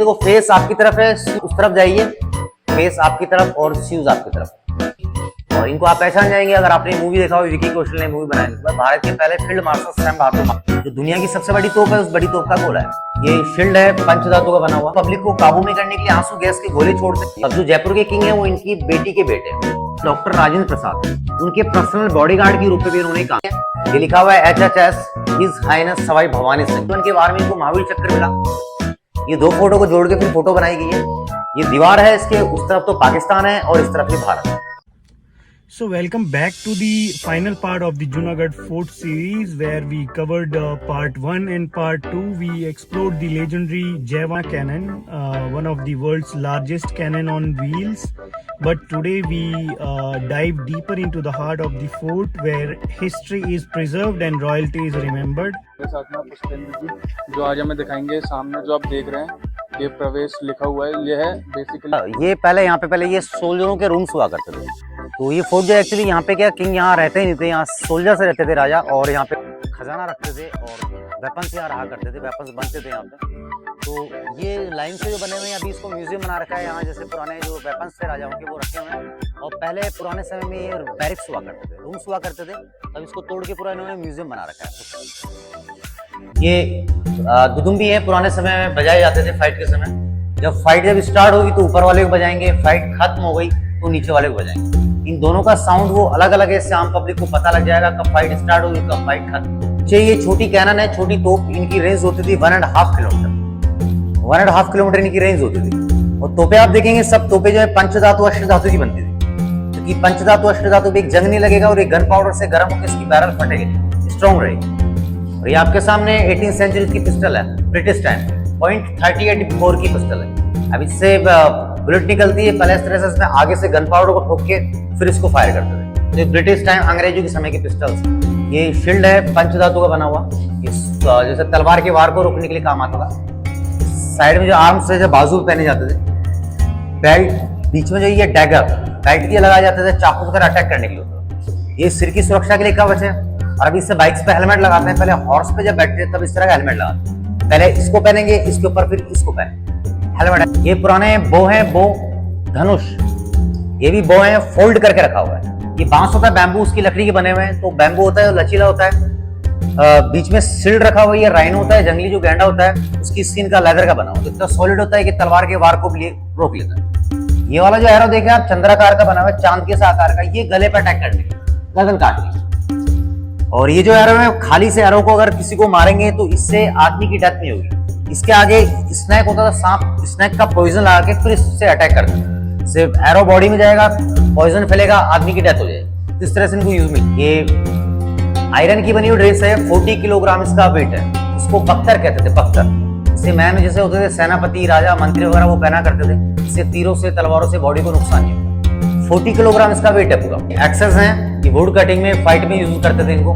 देखो फेस आपकी तरफ है, उस तरफ जाइए, फेस आपकी तरफ और शूज आपकी तरफ। और इनको आप पहचान जाएंगे अगर आपने मूवी देखा हो, विकी कौशल ने मूवी बनाई है। भारत के पहले फील्ड मार्शल सैम बहादुर, जो दुनिया की सबसे बड़ी तोप है, उस बड़ी तोप का गोला है। ये शील्ड है पंचधातु का बना हुआ। पब्लिक को काबू में करने के लिए आंसू गैस के गोले छोड़ते हैं। अब जो जयपुर के किंग है वो इनकी बेटी के बेटे डॉक्टर राजेंद्र प्रसाद, उनके पर्सनल बॉडीगार्ड के रूप में भी उन्होंने काम किया। ये लिखा हुआ है HHS his highness Sawai Bhawani Singh. उनके बारे में इनको महावीर चक्र मिला। ये दो फोटो को जोड़ के फिर फोटो बनाई गई है। ये दीवार है, इसके उस तरफ तो पाकिस्तान है और इस तरफ ही भारत है। So welcome back to the final part of the Junagadh Fort series, where we covered part 1 and part 2. We explored the legendary Jawa cannon, one of the world's largest cannon on wheels. But today we dive deeper into the heart of the fort, where history is preserved and royalty is remembered. मेरे साथ में पुष्पेंद्र जी, जो आज हमें दिखाएंगे। सामने जो आप देख रहे हैं, ये प्रवेश लिखा हुआ है। ये है बेसिकली, ये पहले यहाँ पे ये सोल्जरों के रूम्स हुआ करते थे। तो ये फोर्ट जो एक्चुअली यहाँ पे क्या किंग यहाँ रहते ही नहीं थे, यहाँ सोल्जर्स रहते थे राजा, और यहाँ पे खजाना रखते थे और वेपन्स यहाँ रहा करते थे, वेपन्स बनते थे यहाँ पे। तो ये लाइन से जो बने हुए हैं, अभी इसको म्यूजियम बना रखा है यहाँ। जैसे पुराने जो वेपन्स थे राजाओं के वो रखे हुए हैं। और पहले पुराने समय में ये बैरिक्स हुआ करते थे, रूम्स हुआ करते थे। तब इसको तोड़ के पूरा इन्होंने म्यूजियम बना रखा है। ये दुदुम्बी है, पुराने समय में बजाए जाते थे फाइट के समय। जब फाइट स्टार्ट होगी तो ऊपर वाले को बजाएंगे, फाइट खत्म हो गई तो नीचे वाले को बजाएंगे। इन दोनों का साउंड वो अलग अलग है, इससे आम पब्लिक को पता लग जाएगा कब फाइट स्टार्ट होगी कब फाइट खत्म। ये छोटी कैनन है, छोटी तोप। इनकी रेंज होती थी 1.5 किलोमीटर। 1.5 किलोमीटर इनकी रेंज होती थी। और तोपे आप देखेंगे, सब तोपे जो है पंचधातु अष्टधातु की बनती थी, क्योंकि पंचधातु अष्टधातु में एक जंग नहीं लगेगा और ये गन पाउडर से गर्म होकर इसकी बैरल फटेगी, स्ट्रॉन्ग रहेगी। और ये आपके सामने 18th सेंचुरी की पिस्टल है, ब्रिटिश टाइम .38 की पिस्टल है। अब इससे बुलेट निकलती है, पहले इस तरह से इसमें आगे से गन पाउडर को ठोक के फिर इसको फायर करते थे। तो ब्रिटिश टाइम अंग्रेजों के समय की पिस्टल्स। ये शील्ड है पंचधातु का बना हुआ, जैसे तलवार के वार को रोकने के लिए काम आता था। साइड में जो आर्म्स से जो बाजू पहने जाते थे, बेल्ट, बीच में जो ये डैगर बेल्ट के लगाए जाते थे चाकू की तरह अटैक करने के लिए। ये सिर की सुरक्षा के लिए कवच है। और अभी इससे बाइक्स पे हेलमेट लगाते हैं। पहले हॉर्स पे जब बैठते थे तब इस तरह का हेलमेट लगाते हैं। पहले इसको पहनेंगे, इसके ऊपर फिर इसको पहने हेलमेट। ये पुराने बो है, बो धनुष। ये भी बो है, फोल्ड करके रखा हुआ है। ये बांस होता है, बैम्बू उसकी लकड़ी के बने हुए हैं। तो बैम्बू होता है, लचीला होता है। बीच में सिल्ड रखा हुआ है। ये राइनो होता है, जंगली जो गैंडा होता है, उसकी स्किन का लेदर का बना हुआ है। इतना सॉलिड होता है कि तलवार के वार को भी रोक लेता है। ये वाला जो एरो देखे आप, चंद्राकार का बना हुआ है, चांद के सा आकार का। ये गले पर अटैक करने के लिए, गर्दन काटने। और ये जो एरो है, खाली से एरो को अगर किसी को मारेंगे तो इससे आदमी की डेथ नहीं होगी। इसके आगे स्नैक होता था, सांप, स्नैक का पॉइजन लगा के फिर इससे अटैक करता है। सिर्फ एरो बॉडी में जाएगा, पॉइजन फैलेगा, आदमी की डेथ हो जाएगी। इस तरह से इनको यूज में। ये आयरन की बनी हुई ड्रेस है, 40 किलोग्राम इसका वेट है। इसको पख्तर कहते थे, पख्तर। इससे मैन जैसे होते थे सेनापति, राजा, मंत्री वगैरह, वो पहना करते थे। इससे तीरों से, तलवारों से बॉडी को नुकसान नहीं होता। 40 किलोग्राम इसका वेट है पूरा। एक्सेस है, ये वुड कटिंग में, फाइट में यूज करते थे इनको।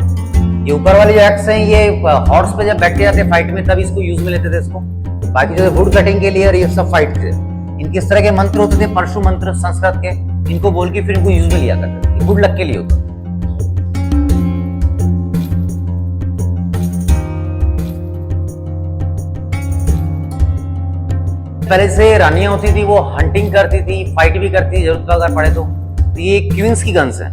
ये ऊपर वाले जो एक्स हैं, ये हॉर्स पे जब बैठे जाते फाइट में तब इसको यूज में लेते थे इसको। बाकी जो वुड कटिंग के लिए ये सब फाइट थे। इनके इस तरह के मंत्र होते थे, परशु मंत्र संस्कृत के। इनको बोल के फिर इनको यूज में लिया करते थे। गुड लक के लिए होता। पहले से रानियां होती थी, वो हंटिंग करती थी, फाइट भी करती थी जरूरत अगर पड़े तो। ये क्वींस की गन्स है,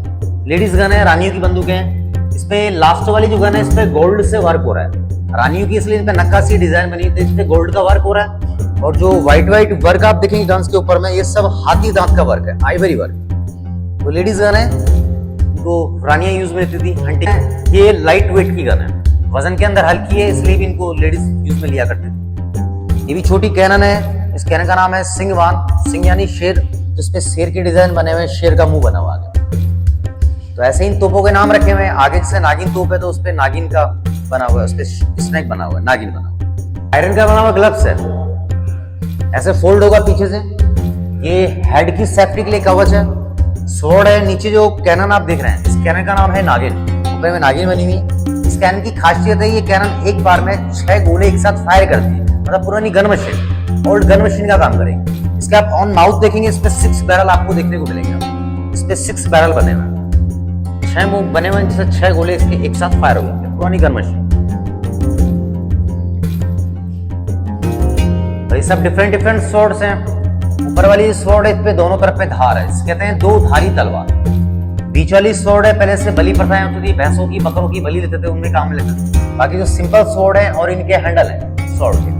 लेडीज गन है, रानियों की बंदूकें हैं। इस पे लास्ट वाली जो गन है, इस पे गोल्ड से वर्क हो रहा है। रानियों की इसलिए इन पे नक्काशी डिजाइन बनी थी, इस पे गोल्ड का वर्क हो रहा है। और जो व्हाइट वर्क आप देखेंगे गन्स के ऊपर में, ये सब हाथी दांत का वर्क है, आइवरी वर्क। तो लेडीज गन है, तो रानियां यूज में लेती थी, हंटिंग। ये लाइट वेट की गन है, वजन के अंदर हल्की है, इसलिए भी इनको लेडीज यूज में लिया करते थे। ये भी छोटी कैनन है। इस कैनन का नाम है सिंहवान, सिंह यानी शेर, जिसपे शेर के डिजाइन बने हुए, शेर का मुंह बना हुआ है। तो ऐसे इन तोपों के नाम रखे हुए हैं। आगे जैसे नागिन तोप है तो उसपे नागिन का बना हुआ है, उसपे स्नेक बना हुआ है, नागिन बना हुआ है। आयरन का बना हुआ ग्लव्स है, ऐसे फोल्ड होगा पीछे से। ये हेड की सेफ्टी के लिए कवच है। स्वॉर्ड है। नीचे जो कैनन आप देख रहे हैं, इस कैनन का नाम है नागिन, ऊपर में नागिन बनी हुई। इस कैनन की खासियत है, ये कैनन एक बार में 6 गोले एक साथ फायर करती है। मतलब पुरानी gun machine, old gun machine का काम करेगी। इसके आप ऑन माउथ देखेंगे, इस पे 6 बैरल आपको देखने को मिलेंगे। इस पे 6 बैरल बने हुए हैं, 6 मुंह बने हुए हैं, जिससे 6 गोले इसके एक साथ फायर हो गए। पुरानी गन मशीन। ये सब डिफरेंट डिफरेंट स्वॉर्ड्स हैं। ऊपर वाली स्वॉर्ड है, इस पे दोनों तरफ पे धार है, इसे कहते हैं दो धारी तलवार। बीच वाली स्वॉर्ड है, पहले से बलि प्रथाएं होती थी, भैंसों की बकरों की बलि लेते थे, उनमें काम लेते थे। बाकी जो सिंपल स्वॉर्ड है और इनके हैंडल है स्वॉर्ड के,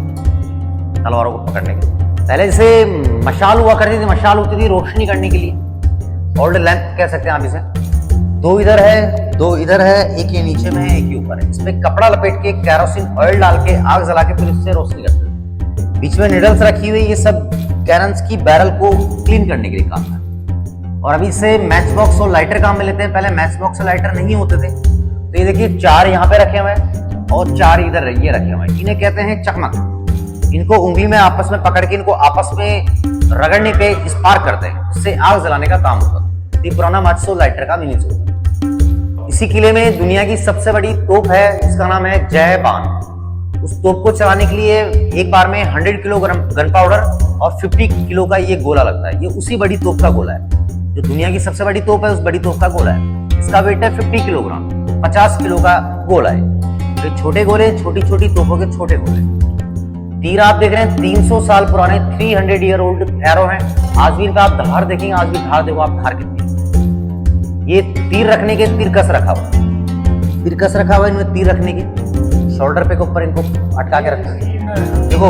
तलवारों को पकड़ने के। पहले जैसे मशाल हुआ करती थी, मशाल होती थी रोशनी करने के लिए, ओल्ड लैंप कह सकते हैं आप इसे। दो इधर है, दो इधर है, एक ये नीचे में है, एक ये ऊपर है। इसमें कपड़ा लपेट के कैरोसिन ऑयल डाल के आग जला के फिर इससे रोशनी करते थे। बीच में निडल्स रखी हुई, ये सब कैनन्स की बैरल को क्लीन करने के लिए काम है। और अभी से मैच बॉक्स और लाइटर काम में लेते हैं। पहले मैच बॉक्स और लाइटर नहीं होते थे। तो ये देखिए 4 यहाँ पे रखे हुए हैं और 4 इधर ये रखे हुए हैं। इन्हें कहते हैं चकमक। इनको उंगली में आपस में पकड़ के इनको आपस में रगड़ने पे स्पार्क करते हैं, उससे आग जलाने का काम होता है। ये पुराना मैच और लाइटर का मीनिंग होता है। इसी किले में दुनिया की सबसे बड़ी तोप है, जिसका नाम है जय बान। उस तोप को चलाने के लिए एक बार में 100 किलो गन पाउडर और 50 किलो का ये गोला लगता है। ये उसी बड़ी तोप का गोला है, जो दुनिया की सबसे बड़ी तोप है, उस बड़ी तोप का गोला है। इसका वेट है 50 किलोग्राम, 50 किलो का गोला है। तो छोटे गोले, छोटी छोटी तोपों के छोटे गोले। तीर आप देख रहे हैं 300 साल पुराने 300 ईयर ओल्ड एरो हैं। आज भी इनका आप धार देखेंगे, आज भी धार देखो आप, धार कितनी। ये तीर रखने के तीरकस रखा हुआ है, तीरकस रखा हुआ है इनमें तीर रखने के, शोल्डर पे के ऊपर इनको अटका के रखते हैं। देखो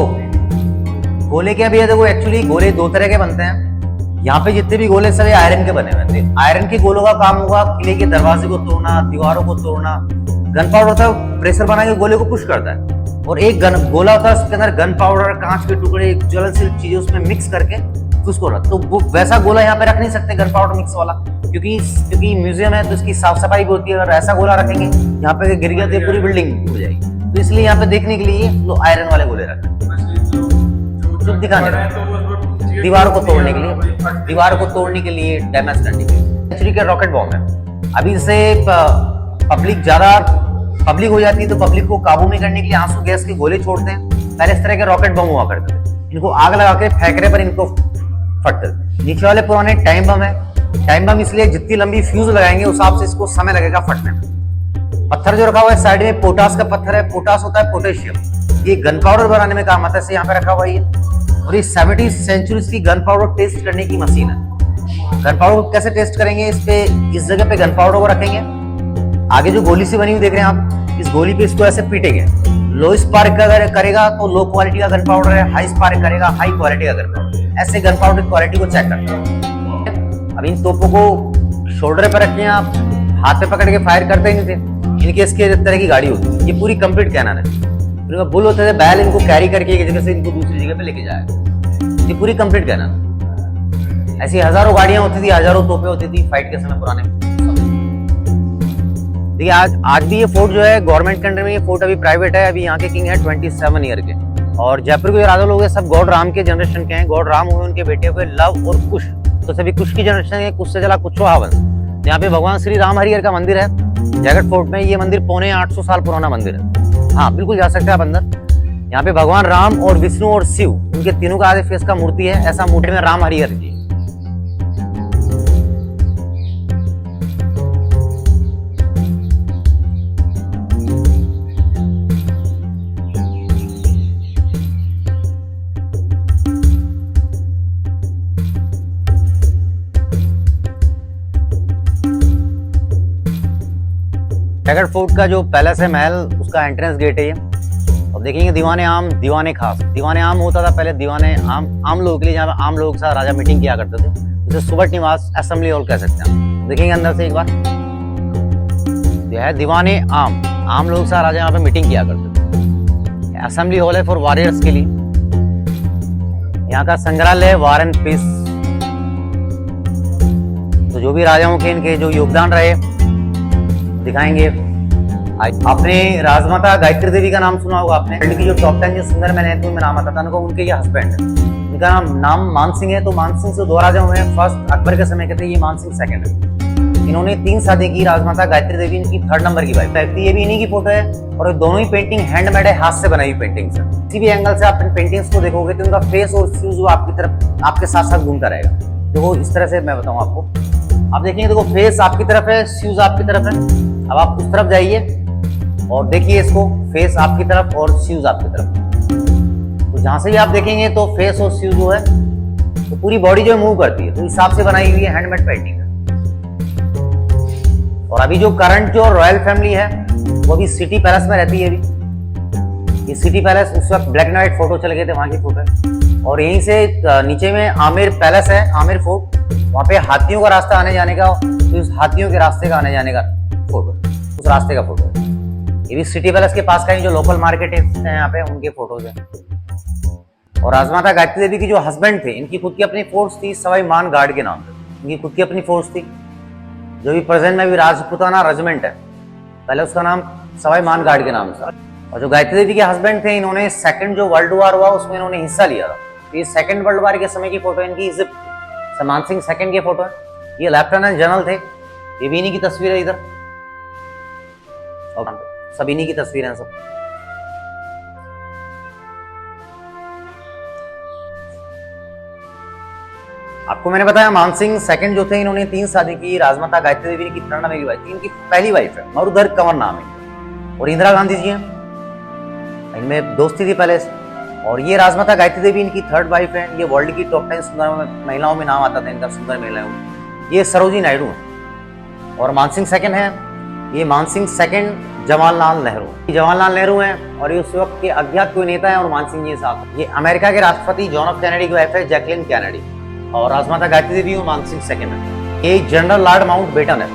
गोले क्या भी है, देखो एक्चुअली गोले 2 तरह के बनते हैं। यहाँ पे जितने भी गोले सभी आयरन के बने हुए थे। आयरन के गोलों का काम होगा किले के दरवाजे को तोड़ना, दीवारों को तोड़ना। गन पाउडर होता है, प्रेशर बना के गोले को पुश करता है। और एक गोला होता है, उसके अंदर गन पाउडर, कांच के टुकड़े, ज्वलनशील चीजें उसमें मिक्स करके उसको रख। तो वो वैसा गोला यहाँ पे रख नहीं सकते गन पाउडर मिक्स वाला, क्योंकि म्यूजियम है तो इसकी साफ सफाई भी होती है। अगर ऐसा गोला रखेंगे यहाँ पे गिर गया तो पूरी बिल्डिंग टूट जाएगी। तो इसलिए यहाँ पे देखने के लिए लोग आयरन वाले गोले रखते हैं, जो दिखाने दीवारों को तोड़ने के लिए, दीवार को तोड़ने के लिए, डैमेज करने के लिए। एक्चुअली क्या रॉकेट बॉम्ब है। अभी से पब्लिक ज्यादा पब्लिक हो जाती है तो पब्लिक को काबू में करने के लिए आंसू गैस के गोले छोड़ते हैं। पहले इस तरह के रॉकेट बम हुआ करते थे, इनको आग लगा के फेंकने पर इनको फटते। नीचे वाले पुराने टाइम बम है। टाइम बम इसलिए जितनी लंबी फ्यूज लगाएंगे उस हिसाब से इसको समय लगेगा फटने में। पत्थर जो रखा हुआ है साइड में पोटास का पत्थर है। पोटास होता है पोटेशियम, ये गन पाउडर बनाने में काम आता है, यहाँ पे रखा हुआ है। और ये 70 सेंचुरीज की गन पाउडर टेस्ट करने की मशीन है। गन पाउडर को कैसे टेस्ट करेंगे, इस जगह पे गन पाउडर को रखेंगे। आगे जो गोली सी बनी हुई देख रहे हैं आप, इस गोली पे इसको ऐसे पीटेंगे। लो स्पार्क अगर करेगा तो लो क्वालिटी का गन पाउडर है, हाई स्पार्क करेगा हाई क्वालिटी का गन पाउडर। ऐसे गन पाउडर की क्वालिटी को चेक करते हैं। अब इन तोपों को शोल्डर पर रखें आप, हाथ पे पकड़ के फायर करते ही नहीं थे। इनके इसके तरह की गाड़ी होती है, ये पूरी कंप्लीट कैनन है। इनका बुल होते थे, बैल इनको कैरी करके एक जगह से इनको दूसरी जगह पे लेके जाएगा। ये पूरी कंप्लीट कैनन। ऐसी हजारों गाड़ियां होती थी, हजारों तोपें होती थी फाइट के समय पुराने। देखिए आज भी ये फोर्ट जो है गवर्नमेंट के अंडर में, ये फोर्ट अभी प्राइवेट है। अभी यहाँ के किंग है 27 ईयर के। और जयपुर के जो राजा लोग हैं सब गॉड राम के जनरेशन के हैं। गॉड राम हुए, उनके बेटे हुए लव और कुश, तो सभी कुश की जनरेशन है। कुश से चला कुशवाहा वंश। यहाँ पे भगवान श्री राम हरिहर का मंदिर है जयगढ़ फोर्ट में। ये मंदिर पौने 800 साल पुराना मंदिर है। हाँ बिल्कुल जा सकते हैं आप अंदर। यहाँ पे भगवान राम और विष्णु और शिव, उनके तीनों का आधे फेस का मूर्ति है। ऐसा मूर्ति में राम हरिहर जी। जयगढ़ फोर्ट का जो पैलेस है, महल, उसका एंट्रेंस गेट है ये। और देखेंगे दीवाने आम, दीवाने खास। दीवाने आम होता था पहले, दीवाने आम लोगों के लिए, जहाँ पे आम लोगों के साथ राजा मीटिंग किया करते थे। उसे सुबट निवास, असेंबली हॉल कह सकते हैं। देखेंगे अंदर से एक बार, यह है दीवाने आम लोगों के साथ राजा यहाँ पे मीटिंग किया करते थे। असेंबली हॉल है फॉर वॉरियर्स के लिए। यहाँ का संग्रहालय है, वार एंड पीस। तो जो भी राजाओं के इनके जो योगदान रहे दिखाएंगे। आपने राजमाता गायत्री देवी का नाम सुना होगा आपने। वर्ल्ड की जो टॉप 10 जो सुंदर मैन है, में नाम आता था, उनके ये हस्बैंड है। इनका नाम मान सिंह है। तो मान सिंह से 2 राजा हुए हैं। फर्स्ट अकबर के समय के थे, ये मान सिंह सेकंड है। इन्होंने 3 शादी की। राजमाता गायत्री देवी इनकी 3rd नंबर की वाइफ है। ये भी इन्हीं की फोटो है। और दोनों ही पेंटिंग हैंडमेड है, हाथ से बनाई हुई पेंटिंग्स है। किसी भी एंगल से आप इन पेंटिंग्स को देखोगे तो उनका फेस और शूज आपकी तरफ, आपके साथ साथ घूमता रहेगा। देखो इस तरह से मैं बताऊं आपको, आप देखेंगे देखो फेस आपकी तरफ है, शूज आपकी तरफ है। अब आप उस तरफ जाइए और देखिए इसको, फेस आपकी तरफ और शूज आपकी तरफ। तो जहां से भी आप देखेंगे तो फेस और सिर जो है तो पूरी बॉडी जो है मूव करती है, तो इस हिसाब से बनाई हुई है, हैंडमेड पेंटिंग है। और अभी जो करंट जो रॉयल फैमिली है वो अभी सिटी पैलेस में रहती है। अभी ये सिटी पैलेस उस वक्त ब्लैक एंड व्हाइट फोटो चल गए थे, वहां की फोटो है। और यहीं से नीचे में आमिर पैलेस है, आमिर फोर्ट, वहां पे हाथियों का रास्ता आने जाने का, तो उस हाथियों के रास्ते का आने जाने का फोटो, उस रास्ते का फोटो है। ये भी सिटी पैलेस के पास का ही जो लोकल मार्केट है यहाँ पे, उनके फोटोज है। और राजमाता गायत्री देवी की जो हस्बैंड थे, इनकी खुद की अपनी फोर्स थी सवाई मान गार्ड के नाम से, इनकी खुद की अपनी फोर्स थी, जो भी प्रेजेंट में भी राजपूताना रेजिमेंट है, पहले उसका नाम सवाई मान गार्ड के नाम से। और जो गायत्री देवी के हस्बैंड थे, इन्होंने सेकंड जो वर्ल्ड वॉर हुआ उसमें इन्होंने हिस्सा लिया था। ये सेकंड वर्ल्ड वॉर के समय की फोटो इनकी, इजिप्ट मान सिंह सेकंड की फोटो है। ये लेफ्टिनेंट जनरल थे, ये भी इन्हीं की तस्वीर है इधर, और सब इन्हीं की तस्वीर है सब। आपको मैंने बताया मानसिंह सेकंड जो थे, इन्होंने 3 शादी की। राजमाता गायत्री देवी की 93 वाइफ थी, इनकी पहली वाइफ है, मरुधर कंवर नाम है। और इंदिरा गांधी जी हैं, इनमें दोस्ती थी पहले से। और ये राजमाता गायत्री देवी इनकी 3rd वाइफ है। ये वर्ल्ड की टॉप 10 सुंदर महिलाओं में नाम आता था इनका, सुंदर महिलाओं में। ये सरोजिनी नायडू है। और मानसिंह सेकंड है, ये मानसिंह सेकंड जवाहरलाल नेहरू, जवाहरलाल नेहरू हैं। और ये उस वक्त के अज्ञात कोई नेता है, और मानसिंह जी साहब। ये अमेरिका के राष्ट्रपति जॉन एफ कैनेडी की वाइफ है, जैकलिन कैनेडी। और राजमाता गायत्री देवी और मानसिंह सेकंड है। ये जनरल लॉर्ड माउंटबेटन है,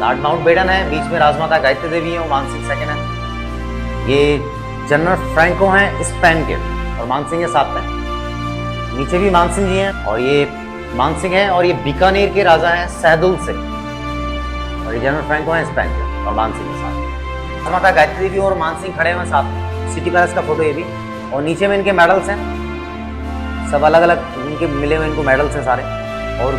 लॉर्ड माउंटबेटन है, बीच में राजमाता गायत्री देवी और मानसिंह सेकंड है। ये जनरल फ्रैंको हैं स्पेन के, और मानसिंह है साथ में। नीचे भी मानसिंह जी हैं, और ये मानसिंह है। और ये बीकानेर के राजा हैं सहदुल से, और ये जनरल फ्रैंको हैं स्पेन के, और मानसिंह के साथ। राजमाता गायत्री देवी और मानसिंह खड़े हुए साथ में, सिटी पैलेस का फोटो ये भी। और नीचे में इनके मेडल्स हैं, सब अलग अलग इनके मिले हुए इनको मेडल्स हैं सारे। और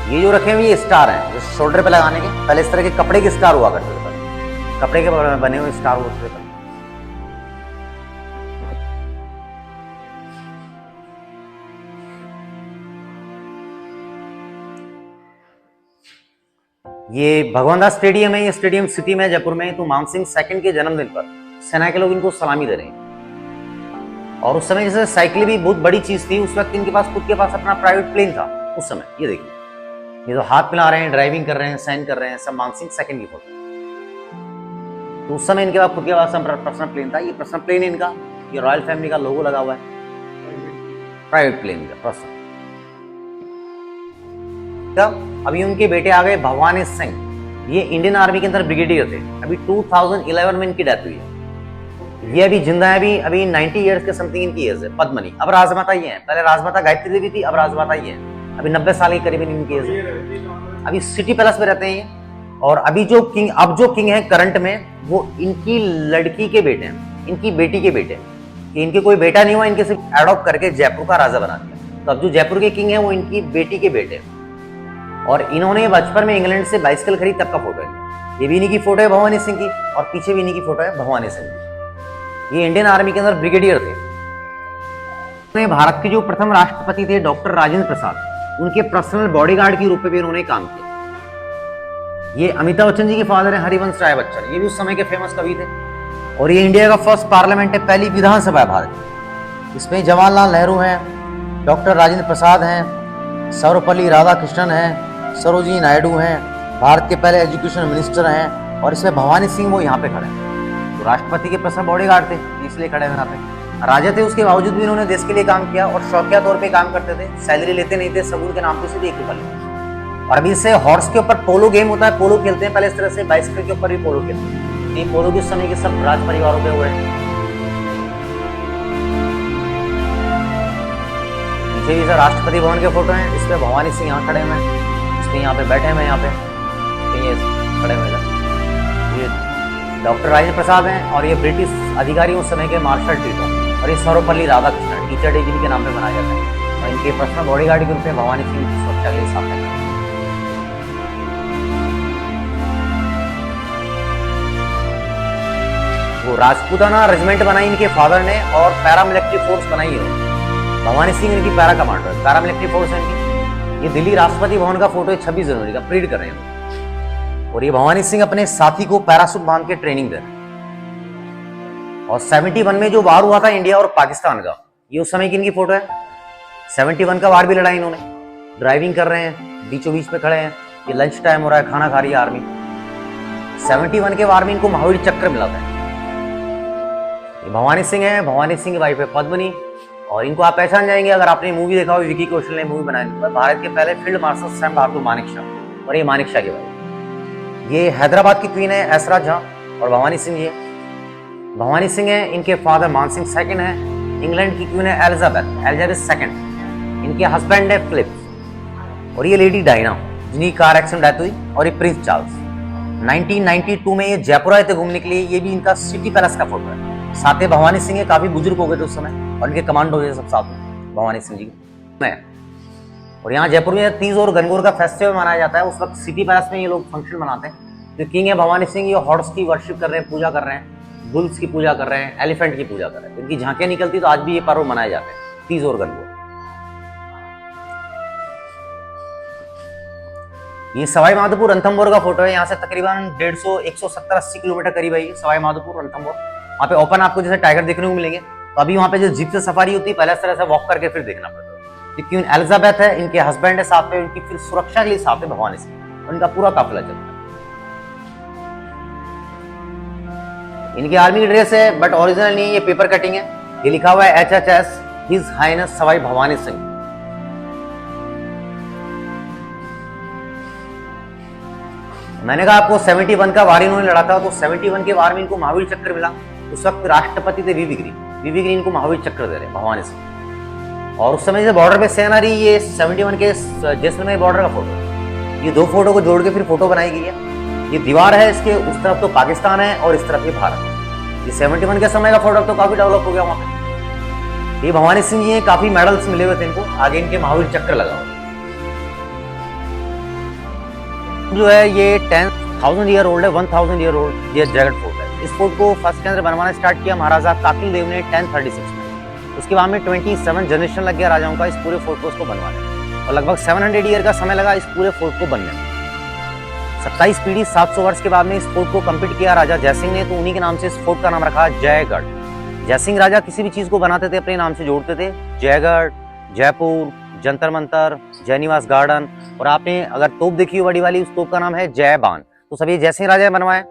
ये जो रखे हुए ये स्टार हैं, जो शोल्डर पे लगाने के, पहले इस तरह के कपड़े के स्टार हुआ करते थे, कपड़े के बने हुए स्टार होते थे। ये भगवान दास स्टेडियम है, ये स्टेडियम सिटी में जयपुर में। तो मानसिंह सेकंड के जन्मदिन पर सेना के लोग इनको सलामी दे रहे हैं। और उस समय जैसे साइकिल भी बहुत बड़ी चीज थी, उस वक्त इनके पास खुद के पास अपना प्राइवेट प्लेन था उस समय। ये देखिए, ये तो हाथ मिला रहे हैं, ड्राइविंग कर रहे हैं, साइन कर रहे हैं, सब मानसिंह सेकंड की फोटो। तो उस समय इनके पास खुद के पास पर्सनल प्लेन था। ये पर्सनल प्लेन इनका, ये रॉयल फैमिली का लोगो लगा हुआ है, प्राइवेट प्लेन का पर्सनल। अभी उनके बेटे आ गए भवानी सिंह, ये इंडियन आर्मी के अंदर ब्रिगेडियर थे। अभी 2011 में इनकी डेथ हुई है। ये अभी जिंदा है, अभी 90 ईयर्स के समथिंग इनकी एज है, पद्मनी। अब राजमाता ये है, पहले राजमाता गायत्री देवी थी, अब राजमाता ये है। अभी 90 साल के करीब इनकी एज है। अभी सिटी पैलेस में रहते हैं ये। और अभी जो किंग, अब जो किंग है करंट में, वो इनकी लड़की के बेटे हैं, इनकी बेटी के बेटे हैं। इनके कोई बेटा नहीं हुआ, इनके सिर्फ एडॉप्ट करके जयपुर का राजा बना दिया। तो अब जो जयपुर के किंग है वो इनकी बेटी के बेटे हैं। और इन्होंने बचपन में इंग्लैंड से बाइसिकल खरीद, तब का फोटो है। ये भी इन्हीं की फोटो है भवानी सिंह की, और पीछे भी इन्हीं की फोटो है भवानी सिंह की। ये इंडियन आर्मी के अंदर ब्रिगेडियर थे। भारत के जो प्रथम राष्ट्रपति थे डॉक्टर राजेंद्र प्रसाद, उनके पर्सनल बॉडीगार्ड के रूप में भी उन्होंने काम किया। ये अमिताभ बच्चन जी के फादर हैं, हरिवंश राय बच्चन, ये भी उस समय के फेमस कवि थे। और ये इंडिया का फर्स्ट पार्लियामेंट है, पहली विधानसभा है भारत की। इसमें जवाहरलाल नेहरू हैं, डॉक्टर राजेंद्र प्रसाद हैं, सर्वपल्ली राधाकृष्णन हैं, सरोजिनी नायडू हैं, भारत के पहले एजुकेशन मिनिस्टर हैं। और इसमें भवानी सिंह वो यहाँ पे खड़े हैं, तो राष्ट्रपति के पर्सनल बॉडीगार्ड थे, इसलिए खड़े हैं यहाँ पे। राजा थे, उसके बावजूद भी उन्होंने देश के लिए काम किया, और शौकिया तौर पे काम करते थे, सैलरी लेते नहीं थे, सब उनके नाम पे सिर्फ 1 रुपया लेते। और अभी इससे हॉर्स के ऊपर पोलो गेम होता है, पोलो खेलते हैं पहले इस तरह से, बाइसिकल के ऊपर भी पोलो खेलते हैं। ये पोलो के समय के सब राज परिवारों के हुए हैं। पीछे भी सर राष्ट्रपति भवन के फोटो हैं, इसमें भवानी सिंह यहाँ खड़े हुए हैं, इसमें यहाँ पे बैठे हुए हैं, यहाँ पे ये खड़े हुए हैं। ये डॉक्टर राजेंद्र प्रसाद हैं, और ये ब्रिटिश अधिकारी उस समय के मार्शल टीटो। और ये सर्वपल्ली राधाकृष्णन, टीचर डे जिनके नाम पे बनाया जाता है। और इनके पर्सनल बॉडीगार्ड के रूप में भवानी सिंह सुरक्षा के लिए साथ हैं। वो राजपूताना रेजिमेंट बनाई इनके फादर ने, और पैरामिलिट्री फोर्स बनाई है। भवानी सिंह इनकी पैरा कमांडर है, पैरामिलिट्री फोर्स है इनकी। ये दिल्ली राष्ट्रपति भवन का फोटो है, 26 जनवरी का, परेड कर रहे हैं। और ये भवानी सिंह अपने साथी को पैरासूट बांध के ट्रेनिंग दे रहे हैं। और 71 में जो वार हुआ था इंडिया और पाकिस्तान का, ये उस समय की इनकी फोटो है। 71 का वार भी लड़ा इन्होंने। ड्राइविंग कर रहे हैं, बीचों बीच में खड़े हैं, ये लंच टाइम हो रहा है, खाना खा रही है आर्मी। 71 के वार में इनको महावीर चक्र मिला था। ये भवानी सिंह है, भवानी सिंह की वाइफ है पद्मनी, और इनको आप पहचान जाएंगे अगर आपने मूवी देखा हो, विकी कौशल ने मूवी बनाई, भारत के पहले फील्ड मार्शल सैम बहादुर मानेकशॉ, और ये मानेकशॉ की वाइफ। ये हैदराबाद की क्वीन है ऐशराज जहां, और भवानी सिंह ये भवानी सिंह है, इनके फादर मान सिंह सेकंड है। इंग्लैंड की क्वीन है एलिजाबेथ सेकंड, इनके हस्बैंड है फिलिप, और ये लेडी डायना जिनकी कार एक्सीडेंट डेथ हुई, और ये प्रिंस चार्ल्स। 1992 में ये जयपुर आए थे घूमने के लिए, ये भी इनका सिटी पैलेस का फोटो है। साथ ही भवानी सिंह काफी बुजुर्ग हो गए थे उस समय, और इनके कमांडो ये सब साथ में भवानी सिंह जी में। और यहाँ जयपुर में तीज और गणगौर का फेस्टिवल मनाया जाता है, उस वक्त सिटी पैलेस में ये लोग फंक्शन मनाते हैं। जो किंग है भवानी सिंह, ये हॉर्स की वर्शिप कर रहे हैं, पूजा कर रहे हैं, बुल्स की पूजा कर रहे हैं, एलिफेंट की पूजा कर रहे हैं। इनकी झांकियां निकलती तो आज भी ये पर्व मनाए जाते हैं, तीज और गणगौर। ये सवाई माधोपुर रणथंभौर का फोटो है। यहाँ से तकरीबन 150, 170, 80 किलोमीटर करीब है ये सवाई माधोपुर रणथंभौर। वहाँ पे ओपन आपको जैसे टाइगर देखने को मिलेंगे, तो अभी वहाँ पे जो जीप से सफारी होती है, पहले इस तरह से वॉक करके फिर देखना पड़ता है। ये क्वीन एलिजाबेथ है, इनके हस्बैंड है साथ में, उनकी फिर सुरक्षा के लिए साथ में भवानी सिंह, और इनका पूरा काफिला चलता है। इनकी आर्मी की ड्रेस है, बट ओरिजिनल नहीं, ये पेपर कटिंग है। ये लिखा हुआ है HHS his highness Sawai Bhawani Singh. मैंने कहा आपको 71 का वार इन्होंने लड़ा था, तो 71 के वार में इनको महावीर चक्र मिला। उस वक्त राष्ट्रपति थे वीवी गिरी इनको महावीर चक्र दे रहे भवानी सिंह। और उस समय से बॉर्डर पे सेना रही, ये 71 के जैसलमेर बॉर्डर का फोटो है। ये दो फोटो को जोड़ के फिर फोटो बनाई गई है। ये दीवार है, इसके उस तरफ तो पाकिस्तान है और इस तरफ ये भारत। ये 71 के समय का फोटो तो काफी डेवलप हो गया वहां पे। ये भवानी सिंह जी काफी मेडल्स मिले हुए थे इनको, आगे इनके महावीर चक्र लगा हुआ जो है। ये 10,000 ईयर ओल्ड है, 1000 ईयर ओल्ड ये जयगढ़ फोर्ट है। इस फोर्ट को फर्स्ट के अंदर बनवाना स्टार्ट किया महाराजा काकिल देव ने 1036 में। उसके बाद में 27 जनरेशन लग गया राजाओं का इस पूरे फोर्ट को उसको बनवाने, और लगभग 700 ईयर का समय लगा इस पूरे फोर्ट को बनने में। 27 पीढ़ी 700 वर्ष के बाद में इस फोर्ट को कंप्लीट किया राजा जयसिंह ने, तो उन्हीं के नाम से इस फोर्ट का नाम रखा जयगढ़। जयसिंह राजा किसी भी चीज को बनाते थे अपने नाम से जोड़ते थे, जयगढ़, जयपुर, जंतर मंतर, जयनिवास गार्डन, और आपने अगर तोप देखी हो बड़ी वाली, उस तोप का नाम है जयबान। तो सभी जयसिंह राजा ने बनवाए।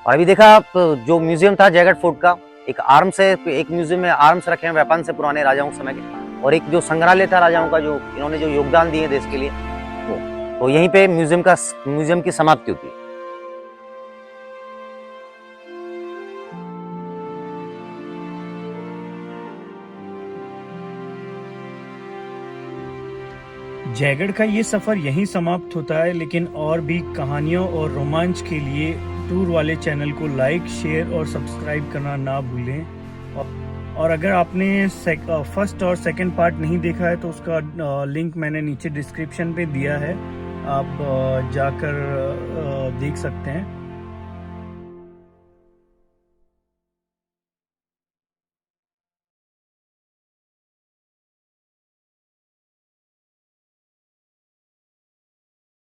और अभी देखा आप जो म्यूजियम था जयगढ़ फोर्ट का, एक आर्म्स है, एक म्यूजियम में आर्म्स रखे हैं, वेपन से पुराने राजाओं समय के, और एक जो संग्रहालय था राजाओं का, जो इन्होंने जो योगदान दिए देश के लिए, वो तो यहीं पे म्यूजियम की समाप्ति होती है। जयगढ़ का ये सफर यहीं समाप्त होता है, लेकिन और भी कहानियों और रोमांच के लिए टूर वाले चैनल को लाइक, शेयर और सब्सक्राइब करना ना भूलें। और अगर आपने फर्स्ट और सेकंड पार्ट नहीं देखा है तो उसका लिंक मैंने नीचे डिस्क्रिप्शन पे दिया है, आप जाकर देख सकते हैं।